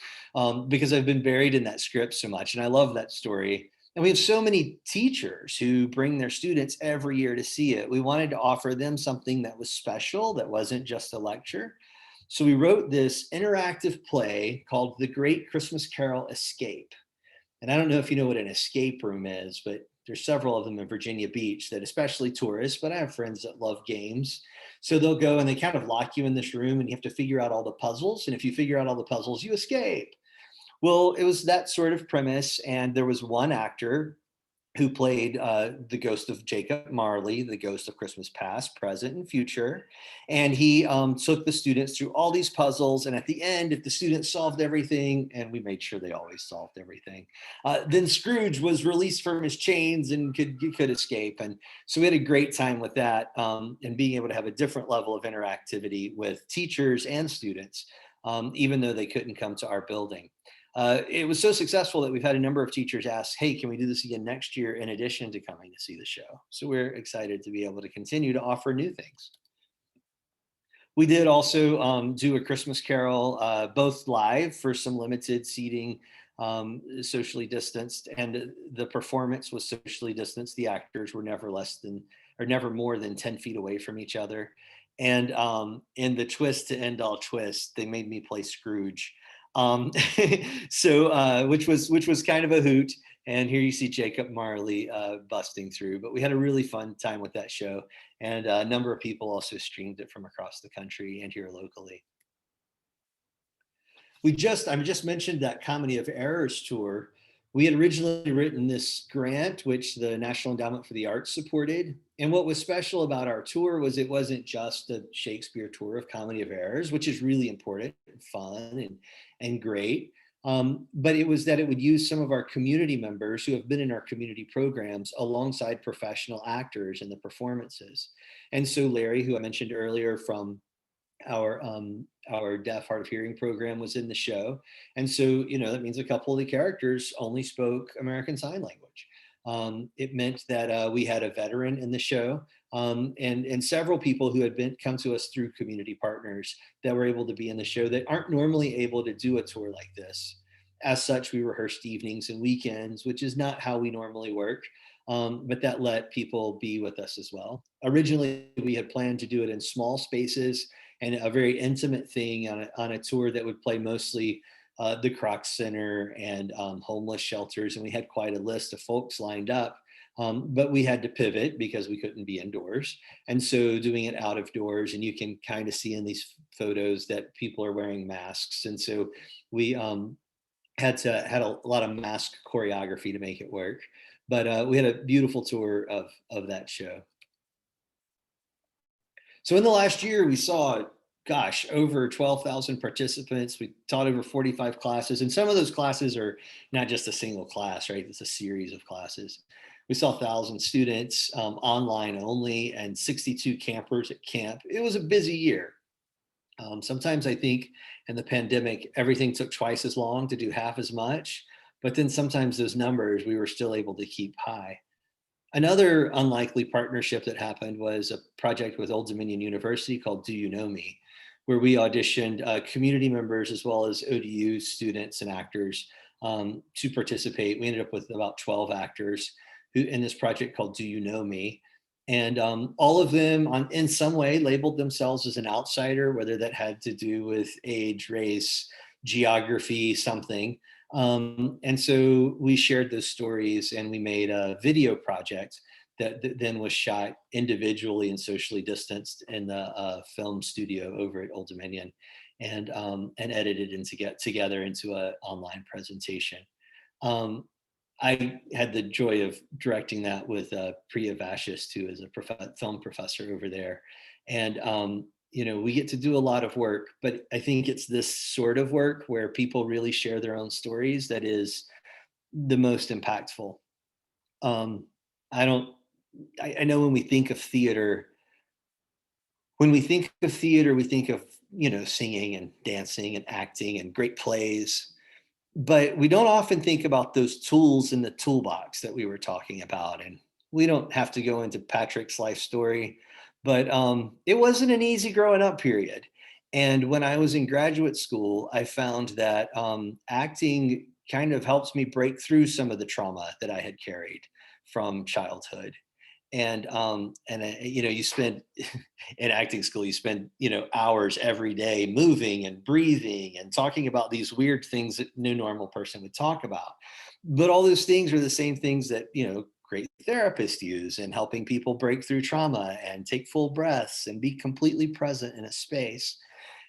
because I've been buried in that script so much, and I love that story. And we have so many teachers who bring their students every year to see it. We wanted to offer them something that was special, that wasn't just a lecture. So we wrote this interactive play called The Great Christmas Carol Escape. And I don't know if you know what an escape room is, but there's several of them in Virginia Beach that especially tourists, but I have friends that love games. So they'll go and they kind of lock you in this room and you have to figure out all the puzzles. And if you figure out all the puzzles, you escape. Well, it was that sort of premise. And there was one actor who played the ghost of Jacob Marley, the ghost of Christmas past, present, and future. And he took the students through all these puzzles. And at the end, if the students solved everything, and we made sure they always solved everything, then Scrooge was released from his chains and could escape. And so we had a great time with that, and being able to have a different level of interactivity with teachers and students, even though they couldn't come to our building. It was so successful that we've had a number of teachers ask, hey, can we do this again next year in addition to coming to see the show? So we're excited to be able to continue to offer new things. We did also do A Christmas Carol, both live for some limited seating, socially distanced, and the performance was socially distanced. The actors were never more than 10 feet away from each other. And in the twist to end all twists, they made me play Scrooge. Which was kind of a hoot. And here you see Jacob Marley busting through. But we had a really fun time with that show. And a number of people also streamed it from across the country and here locally. I just mentioned that Comedy of Errors tour. We had originally written this grant, which the National Endowment for the Arts supported. And what was special about our tour was it wasn't just a Shakespeare tour of Comedy of Errors, which is really important, and fun, and great. But it was that it would use some of our community members who have been in our community programs alongside professional actors in the performances. And so Larry, who I mentioned earlier from our deaf hard of hearing program, was in the show. And so, you know, that means a couple of the characters only spoke American Sign Language. It meant that we had a veteran in the show, and several people who had come to us through community partners that were able to be in the show that aren't normally able to do a tour like this. As such, we rehearsed evenings and weekends, which is not how we normally work, but that let people be with us as well. Originally, we had planned to do it in small spaces and a very intimate thing on a tour that would play mostly the Kroc Center and homeless shelters. And we had quite a list of folks lined up, but we had to pivot because we couldn't be indoors. And so doing it out of doors, and you can kind of see in these photos that people are wearing masks. And so we had a lot of mask choreography to make it work. But we had a beautiful tour of that show. So in the last year, we saw, gosh, over 12,000 participants. We taught over 45 classes, and some of those classes are not just a single class, right? It's a series of classes. We saw 1,000 students online only, and 62 campers at camp. It was a busy year. Sometimes I think in the pandemic, everything took twice as long to do half as much, but then sometimes those numbers we were still able to keep high. Another unlikely partnership that happened was a project with Old Dominion University called Do You Know Me, where we auditioned community members as well as ODU students and actors to participate. We ended up with about 12 actors in this project called Do You Know Me? And all of them in some way labeled themselves as an outsider, whether that had to do with age, race, geography, something. And so we shared those stories, and we made a video project that then was shot individually and socially distanced in the film studio over at Old Dominion, and edited and to get together into an online presentation. I had the joy of directing that with Priya Vashist, who is a film professor over there. And you know, we get to do a lot of work, but I think it's this sort of work where people really share their own stories that is the most impactful. I know when we think of theater, we think of, you know, singing and dancing and acting and great plays, but we don't often think about those tools in the toolbox that we were talking about. And we don't have to go into Patrick's life story, but it wasn't an easy growing up period. And when I was in graduate school, I found that acting kind of helps me break through some of the trauma that I had carried from childhood. And you know, you spend in acting school, you spend, you know, hours every day moving and breathing and talking about these weird things that no normal person would talk about. But all those things are the same things that, you know, great therapists use in helping people break through trauma and take full breaths and be completely present in a space.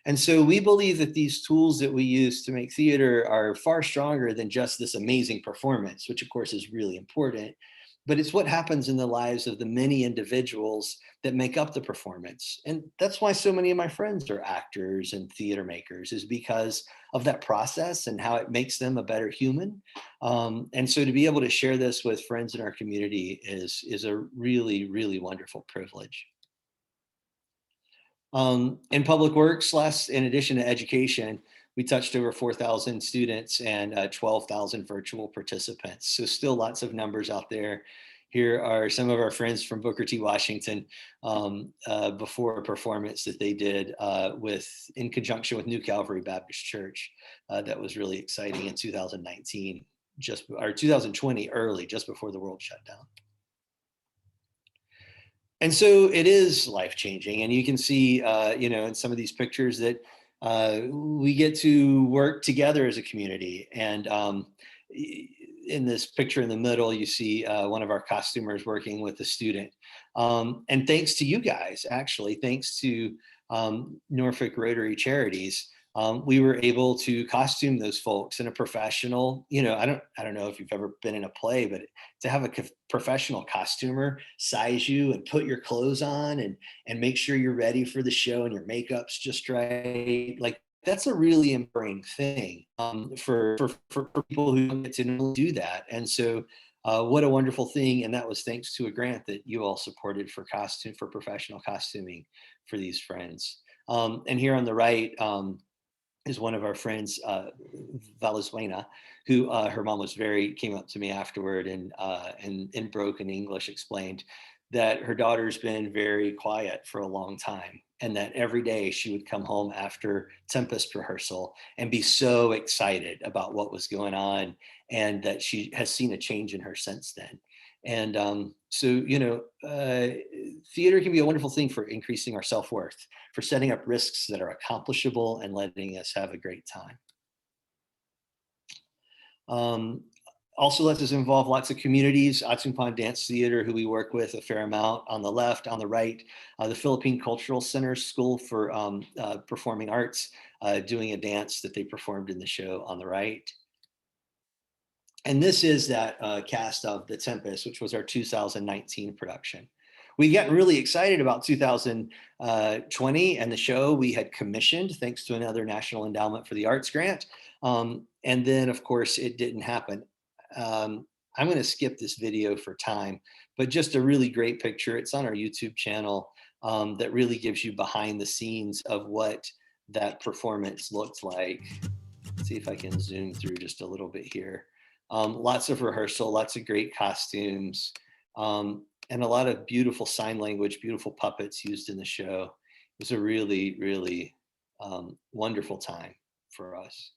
And so we believe that these tools that we use to make theater are far stronger than just this amazing performance, which of course is really important, but it's what happens in the lives of the many individuals that make up the performance. And that's why so many of my friends are actors and theater makers, is because of that process and how it makes them a better human. And so to be able to share this with friends in our community is a really, really wonderful privilege. In public works, in addition to education, we touched over 4,000 students and 12,000 virtual participants. So still lots of numbers out there. Here are some of our friends from Booker T. Washington before a performance that they did in conjunction with New Calvary Baptist Church. That was really exciting in 2019, or 2020 early, just before the world shut down. And so it is life-changing, and you can see, you know, in some of these pictures that we get to work together as a community. And in this picture in the middle, you see one of our costumers working with a student. And thanks to you guys, actually, thanks to Norfolk Rotary Charities, we were able to costume those folks in a professional, I don't know if you've ever been in a play, but to have a professional costumer size you and put your clothes on and make sure you're ready for the show and your makeup's just right. Like, that's a really empowering thing for people who don't get to do that. And so what a wonderful thing. And that was thanks to a grant that you all supported for professional costuming for these friends. And here on the right, is one of our friends, Valenzuela, who her mom came up to me afterward and in broken English explained that her daughter's been very quiet for a long time, and that every day she would come home after Tempest rehearsal and be so excited about what was going on, and that she has seen a change in her since then. And so, theater can be a wonderful thing for increasing our self-worth, for setting up risks that are accomplishable and letting us have a great time. Also lets us involve lots of communities. Atsumpan Dance Theater, who we work with a fair amount, on the left. On the right, the Philippine Cultural Center School for Performing Arts, doing a dance that they performed in the show on the right. And this is that cast of The Tempest, which was our 2019 production. We got really excited about 2020 and the show we had commissioned, thanks to another National Endowment for the Arts grant. And then, of course, it didn't happen. I'm going to skip this video for time, but just a really great picture. It's on our YouTube channel that really gives you behind the scenes of what that performance looked like. Let's see if I can zoom through just a little bit here. Lots of rehearsal, lots of great costumes, and a lot of beautiful sign language, beautiful puppets used in the show. It was a really, really wonderful time for us.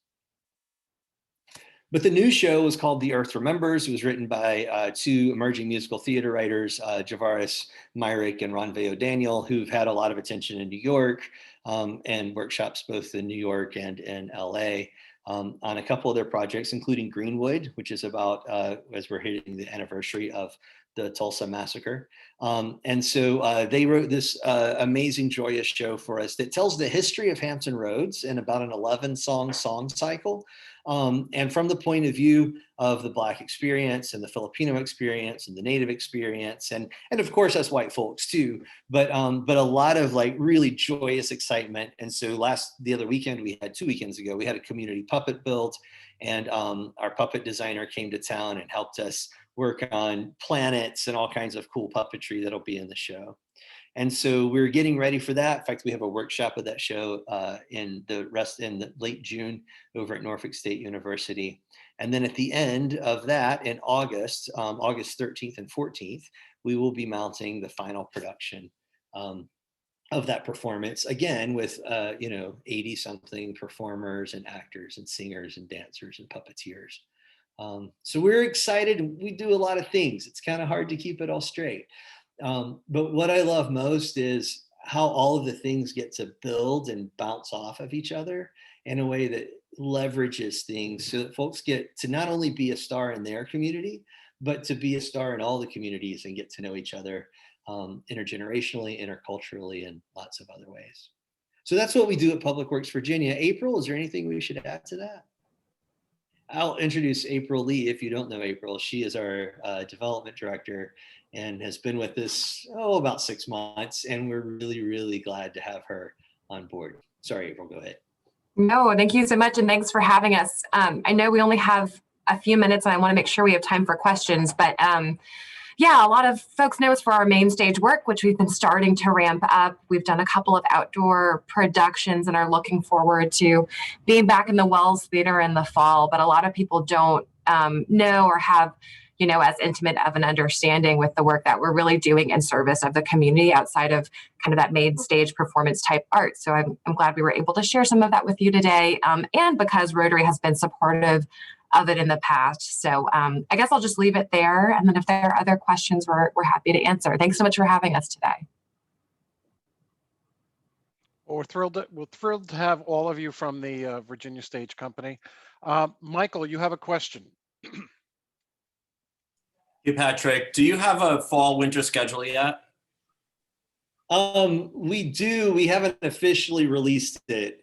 But the new show was called The Earth Remembers. It was written by two emerging musical theater writers, Javaris Myrick and Ronveo Daniel, who've had a lot of attention in New York and workshops both in New York and in LA. On a couple of their projects, including Greenwood, which is about, as we're hitting the anniversary of the Tulsa Massacre. And so they wrote this amazing, joyous show for us that tells the history of Hampton Roads in about an 11-song cycle. And from the point of view of the Black experience and the Filipino experience and the Native experience, and of course us white folks too, but a lot of like really joyous excitement. And so the other weekend, 2 weekends ago, we had a community puppet build, and our puppet designer came to town and helped us work on planets and all kinds of cool puppetry that'll be in the show. And so we're getting ready for that. In fact, we have a workshop of that show in the late June over at Norfolk State University. And then at the end of that, in August, August 13th and 14th, we will be mounting the final production of that performance, again with 80-something performers and actors and singers and dancers and puppeteers. So we're excited. We do a lot of things. It's kind of hard to keep it all straight. But what I love most is how all of the things get to build and bounce off of each other in a way that leverages things so that folks get to not only be a star in their community, but to be a star in all the communities and get to know each other intergenerationally, interculturally, and lots of other ways. So that's what we do at Public Works Virginia. April, is there anything we should add to that? I'll introduce April Lee. If you don't know April, she is our development director and has been with us, about 6 months. And we're really, really glad to have her on board. Sorry, April, go ahead. No, thank you so much. And thanks for having us. I know we only have a few minutes and I want to make sure we have time for questions, but yeah, a lot of folks know us for our main stage work, which we've been starting to ramp up. We've done a couple of outdoor productions and are looking forward to being back in the Wells Theater in the fall. But a lot of people don't know or have, as intimate of an understanding with the work that we're really doing in service of the community outside of kind of that main stage performance type art. So I'm glad we were able to share some of that with you today. And because Rotary has been supportive of it in the past. So I guess I'll just leave it there. And then if there are other questions, we're happy to answer. Thanks so much for having us today. Well, we're thrilled to have all of you from the Virginia Stage Company. Michael, you have a question. Hey, Patrick, do you have a fall winter schedule yet? We do. We haven't officially released it.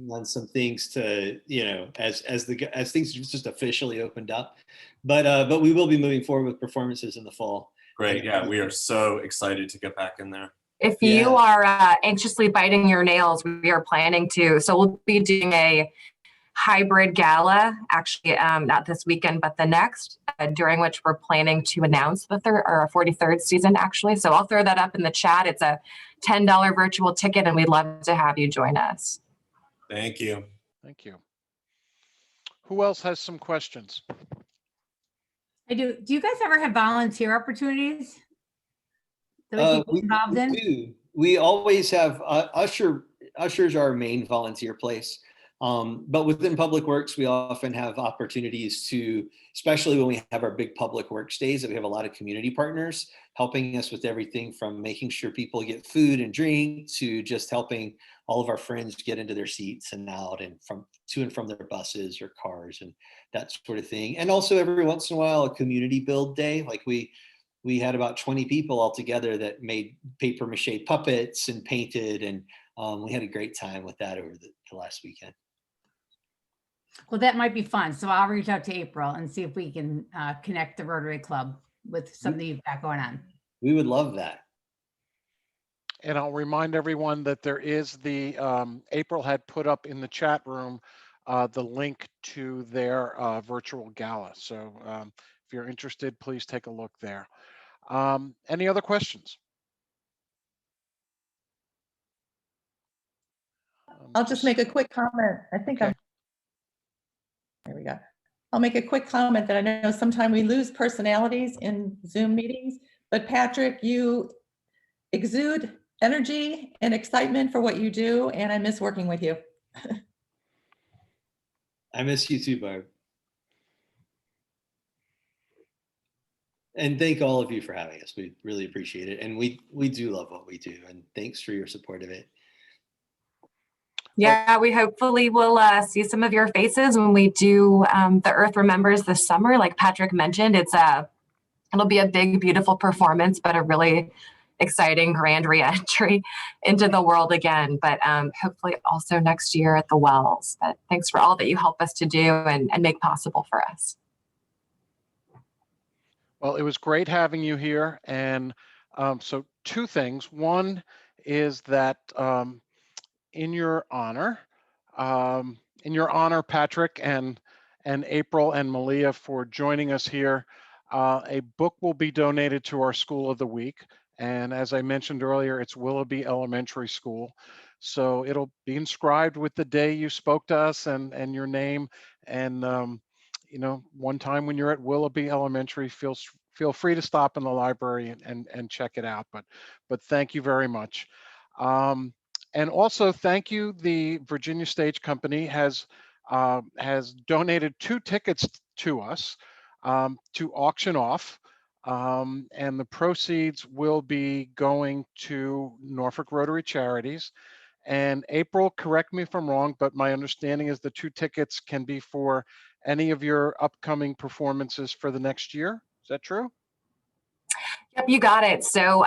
on some things to, as things just officially opened up. But we will be moving forward with performances in the fall. Great. Yeah, we are so excited to get back in there. If you are anxiously biting your nails, we are planning to. So we'll be doing a hybrid gala, actually, not this weekend, but the next, during which we're planning to announce the 43rd season, actually. So I'll throw that up in the chat. It's a $10 virtual ticket, and we'd love to have you join us. Thank you. Thank you. Who else has some questions? I do. Do you guys ever have volunteer opportunities that we can get involved in? Do. We always have ushers are our main volunteer place. But within Public Works, we often have opportunities to, especially when we have our big Public Works days, that we have a lot of community partners helping us with everything from making sure people get food and drink to just helping all of our friends get into their seats and out and to and from their buses or cars and that sort of thing. And also every once in a while, a community build day. Like we had about 20 people all together that made paper mache puppets and painted, and we had a great time with that over the last weekend. Well, that might be fun. So I'll reach out to April and see if we can connect the Rotary Club with something you've got going on. We would love that. And I'll remind everyone that there is April had put up in the chat room the link to their virtual gala. So if you're interested, please take a look there. Any other questions? I'll just make a quick comment. I think there we go. I'll make a quick comment that I know sometimes we lose personalities in Zoom meetings, but Patrick, you exude energy and excitement for what you do, and I miss working with you. I miss you too, Barb. And thank all of you for having us. We really appreciate it. And we do love what we do. And thanks for your support of it. Yeah, we hopefully will see some of your faces when we do the Earth Remembers this summer. Like Patrick mentioned, it'll be a big, beautiful performance, but a really exciting grand re-entry into the world again. But hopefully also next year at the Wells. But thanks for all that you help us to do and make possible for us. Well, it was great having you here. And so two things. One is that in your honor, Patrick and April and Malia, for joining us here, a book will be donated to our School of the Week. And as I mentioned earlier, it's Willoughby Elementary School. So it'll be inscribed with the day you spoke to us and your name. And one time when you're at Willoughby Elementary, feel free to stop in the library and check it out. But thank you very much. And also thank you. The Virginia Stage Company has donated 2 tickets to us to auction off. And the proceeds will be going to Norfolk Rotary Charities. And April, correct me if I'm wrong, but my understanding is the 2 tickets can be for any of your upcoming performances for the next year. Is that true? Yep, you got it. So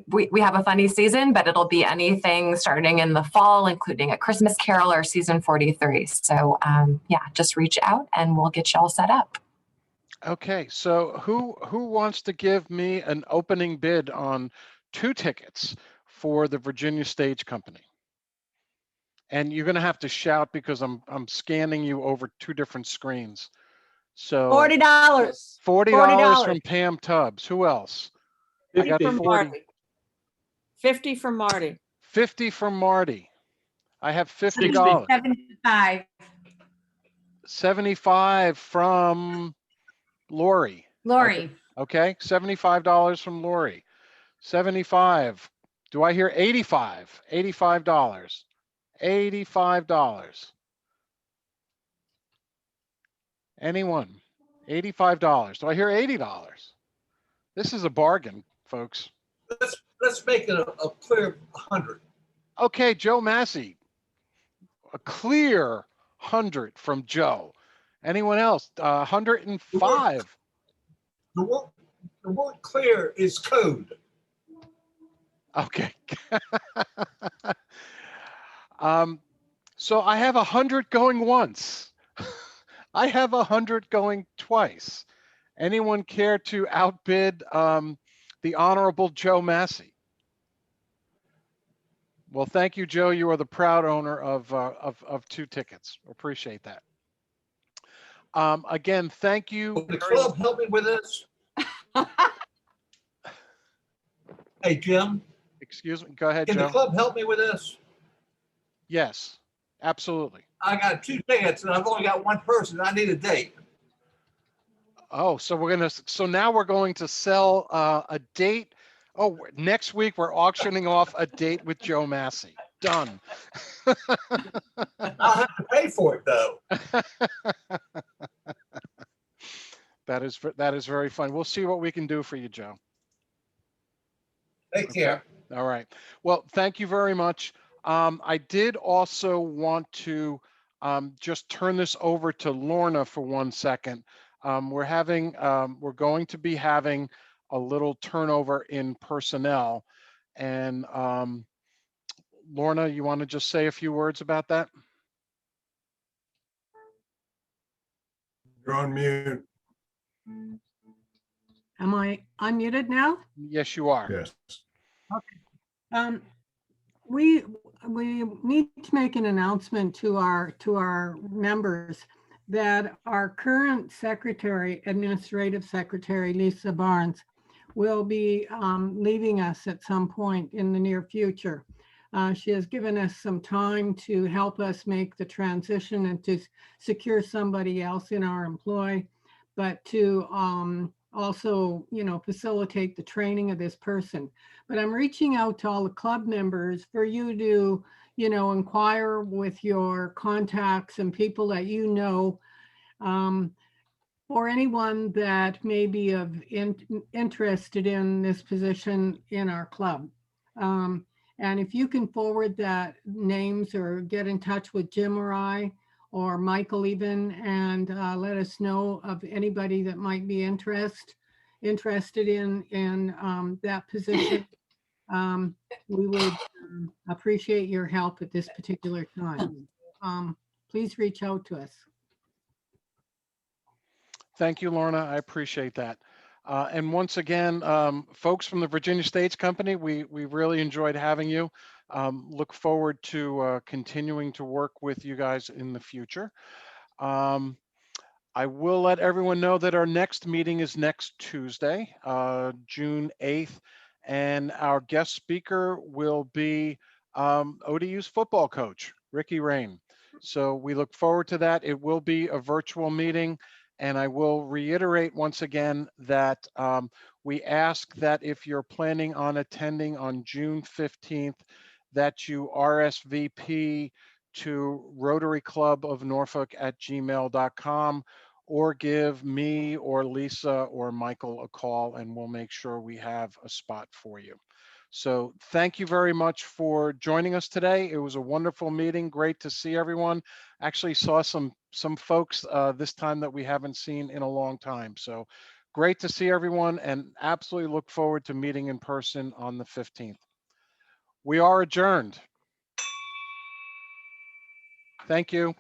we have a funny season, but it'll be anything starting in the fall, including a Christmas Carol or season 43. So yeah, just reach out and we'll get you all set up. Okay, so who wants to give me an opening bid on 2 tickets for the Virginia Stage Company? And you're going to have to shout because I'm scanning you over 2 different screens. So $40. $40 from Pam Tubbs. Who else? I got 50 from 40. Marty. 50 from Marty. 50 from Marty. I have $50. 75. 75 from Lori. Lori. Okay, $75 from Lori. 75. Do I hear 85? $85. $85. Anyone? $85. Do I hear $80? This is a bargain, folks. Let's make it a clear 100. Okay, Joe Massey. A clear 100 from Joe. Anyone else? 105. The word clear is code. Okay. So I have 100 going once. I have 100 going twice. Anyone care to outbid the Honorable Joe Massey? Well, thank you, Joe. You are the proud owner of 2 tickets. Appreciate that. Again, thank you. Will the club help me with this? Hey, Jim, Excuse me. Go ahead, can the Joe. club help me with this? Yes, absolutely. I got 2 tickets and I've only got 1 person. I need a date. Oh, so now we're going to sell a date. Oh, next week we're auctioning off a date with Joe Massey. Done. I'll have to pay for it though. That is very fun. We'll see what we can do for you, Joe. Take care. All right. Well, thank you very much. I did also want to just turn this over to Lorna for 1 second. We're going to be having a little turnover in personnel. And Lorna, you want to just say a few words about that? You're on mute. Am I unmuted now? Yes, you are. Yes. Okay. We need to make an announcement to our members that our current secretary, administrative secretary, Lisa Barnes, will be leaving us at some point in the near future. She has given us some time to help us make the transition and to secure somebody else in our employ, but to also, facilitate the training of this person. But I'm reaching out to all the club members for you to, inquire with your contacts and people that or anyone that may be interested in this position in our club. And if you can forward that names or get in touch with Jim or I, or Michael even, and let us know of anybody that might be interested in that position. We would appreciate your help at this particular time. Please reach out to us. Thank you, Lorna. I appreciate that. And once again, folks from the Virginia States Company, we really enjoyed having you. Look forward to continuing to work with you guys in the future. I will let everyone know that our next meeting is next Tuesday, June 8th, and our guest speaker will be ODU's football coach, Ricky Rain. So we look forward to that. It will be a virtual meeting. And I will reiterate once again that we ask that if you're planning on attending on June 15th, that you RSVP to rotaryclubofnorfolk@gmail.com or give me or Lisa or Michael a call and we'll make sure we have a spot for you. So thank you very much for joining us today. It was a wonderful meeting. Great to see everyone. Actually saw some folks this time that we haven't seen in a long time. So great to see everyone and absolutely look forward to meeting in person on the 15th. We are adjourned. Thank you.